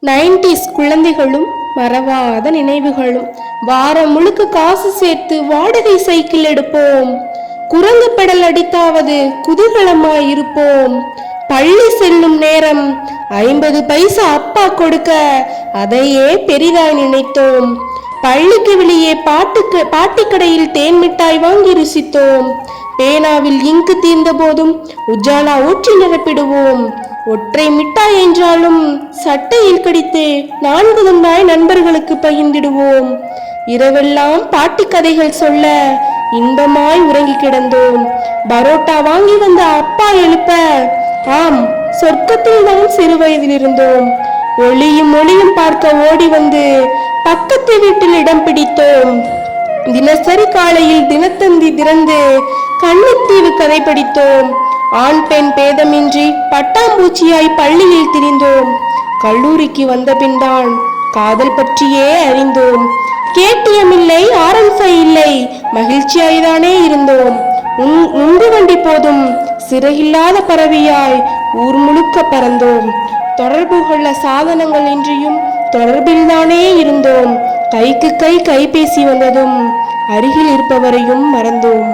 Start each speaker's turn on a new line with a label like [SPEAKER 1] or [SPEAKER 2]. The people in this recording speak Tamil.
[SPEAKER 1] 90s குழந்தைகளும் மறவாத நினைவுகளும். வாரம் முழுக்க காசு சேர்த்து வாடகை சைக்கிள் எடுப்போம். குரங்கு பெடல் அடித்தாவது குதூகலமாய் இருப்போம். பள்ளி செல்லும் நேரம் 50 பைசா அப்பா கொடுக்க அதையே பெரிதாய் நினைத்தோம். பள்ளிக்கு வெளியே பாட்டி கடையில் தேன் மிட்டாய் வாங்கி ருசித்தோம். பேனாவில் இங்கு தீர்ந்த போதும் உஜாலா ஊற்றி நிரப்பிடுவோம். ஒற்றை மிட்டாய் என்றாலும் சட்டையில் கடித்து 4 துண்டாய் நண்பர்களுக்கு பகிர்ந்திடுவோம். இரவெல்லாம் பாட்டி கதைகள் சொல்ல இன்பமாய் உறங்கி கிடந்தோம். பரோட்டா வாங்கி வந்த அப்பா எழுப்ப, ஆம், சொர்க்கத்தில் தான் சிறு வயதில் இருந்தோம். ஒளியும் ஒளியும் பார்க்க ஓடி வந்து பக்கத்து வீட்டில் இடம் பிடித்தோம். தினசரி காலையில் தினத்தந்தி திறந்து கன்னித்தீவு கதை படித்தோம். ஆண் பெண் பேதமின்றி பட்டாம்பூச்சியாய் பள்ளியில் திரிந்தோம். கல்லூரிக்கு வந்த பின்தான் காதல் பற்றியே அறிந்தோம். கேடிஎம் இல்லை, R15 இல்லை, மகிழ்ச்சியாய்தானே இருந்தோம். உந்து வண்டி போதும் சிறகில்லாத பறவையாய் ஊர் முழுக்க பறந்தோம். தொடர்பு கொள்ள சாதனங்கள் இன்றியும் தொடர்பில்தானே இருந்தோம். கைக்கு கைபேசி வந்ததும் அருகில் இருப்பவரையும் மறந்தோம்.